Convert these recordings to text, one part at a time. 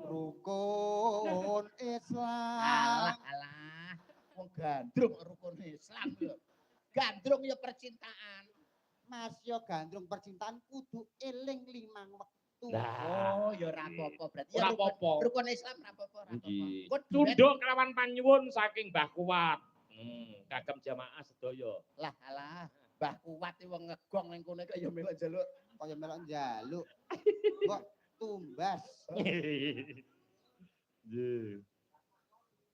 Rukun Islam. Alah. Wong gandrung rukun Islam lho. Gandrung ya percintaan. Mas yo gandrung percintaan kudu eling 5 wektu. Oh, ya ora apa-apa berarti. Ora apa-apa. Rukun Islam ora apa-apa, ora apa-apa. Nggih. Engko duet. Tunduk kelawan panyuwun saking Mbah Kuat. Kagem jamaah sedaya. Lah alah, Mbah Kuat iki wong ngegong ning kono kaya melok njaluk. Kaya melok njaluk. Kok tumbas. Nggih.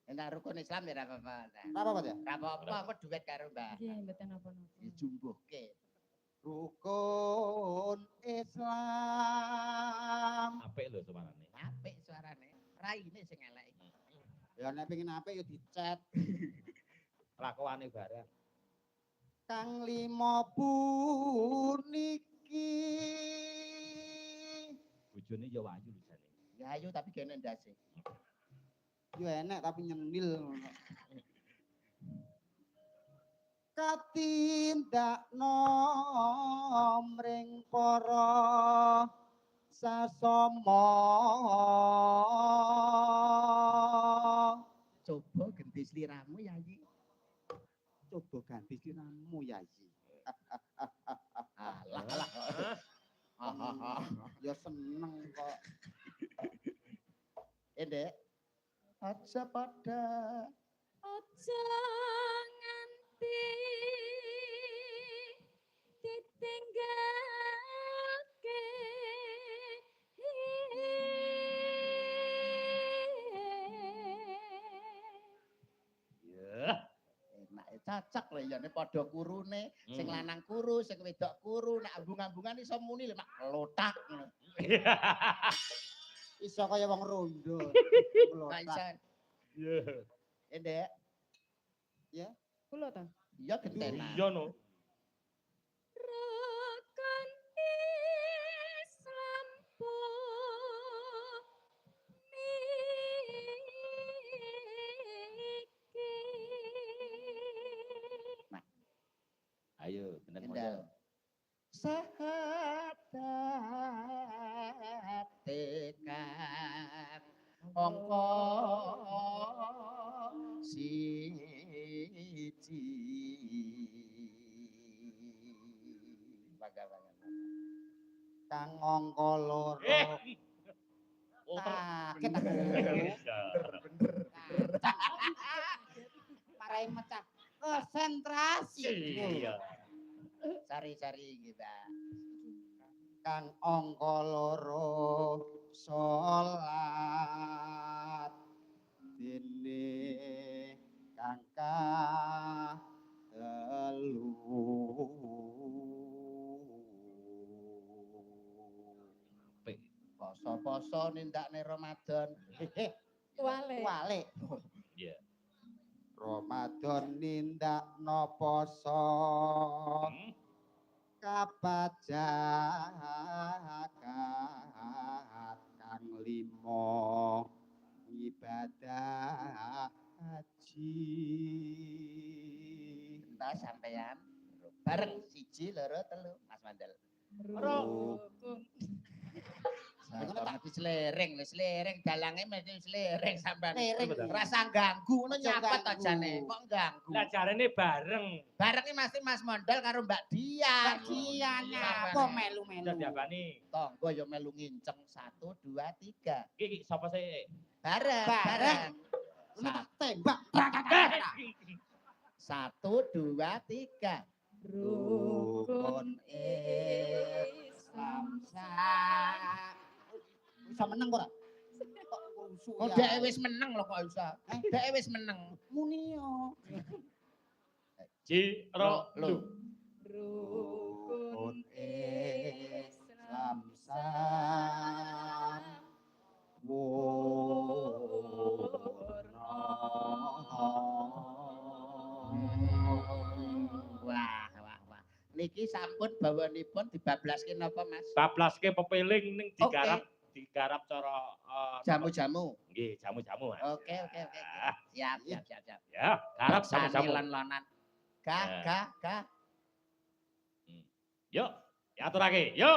Enak rukun Islam ya ora apa-apa. Ora apa-apa ya? Ora apa-apa, engko duet karo Mbah. Nggih, mboten napa-napa. Dijumbuhke. Rukun Islam. Apik lho suarane. Apik suarane. Raine sing elek iki. Ya nek pengin apik ya dicet. Lakuane bareng. Kang 5 puniki. Bojone ya wayu lho jane. Ya ayo tapi gene ndase. Yo enek tapi nyenil. Katindakno mring para sasama. Coba ganti sliramu Yayi. Coba ganti sliramu Yayi. Alah alah. Ya seneng kok. Ndek. Aja pada Aja nganti ditinggalke. Ya. enak cocok lho ya nek padha kurune, sing lanang kuru, sing wedok kuru, nek ambung-ambungan iso muni lho mak lotak ngono. Iso kaya wong rondo. Nek iso. Ya. Ndek, Ya. Kula ta? iya gentenan. Iya no. Rukun Islam puniki. Ayo bener Endal. moyo. Sahadat tekan angka siji. Bagaimana? Kang angka loro. Kaget aku. Marai mecah. Konsentrasi. Iya. Sari-sari iki, Mbak. Kang angka loro salat dene kang telu. Apik. Poso-poso nindakne Ramadan. Wale. Wale. Iya. Ramadan nindakno poso kapajakat kang 5 ibadah haji. Entah sampean bareng siji loro telu Mas Mandel. Rukun. Ngono tak dislereng, slereng dalange mesti slereng sampean. Slereng. Rasa ganggu ngono Aja nyapet ganggu. ajane. Kok ganggu? Lah jarene bareng. Bareng iki mesti Mas Mondal karo Mbak Dian. Mbak Dian Sampean. apa melu-melu. Sudah diapani? Tonggo ya melu nginceng 1 2 3. Iki sapa sih? Bareng, Bareng. bareng. Ini tak tembak. 1 2 3. Rukun Islam Islam. Bisa menang kok. Kok rusuh Oh, ya. dhek wis meneng lho kok iso. Dhek wis meneng. Muni yo. Jiro Lu. Rukun Islam Islam sam Wah, wah, wah. Niki sampun bawanipun dibablaske napa, Mas? bablaske pepeling ning digarap digarap cara Jamu-jamu. nggih jamu-jamu Mas. Oke, oke, oke. Siap, siap, siap, siap. Ya, garap Sani jamu-jamu. lon-lonan. Gah, Ya. gah, gah. Yo, diaturake. Yo.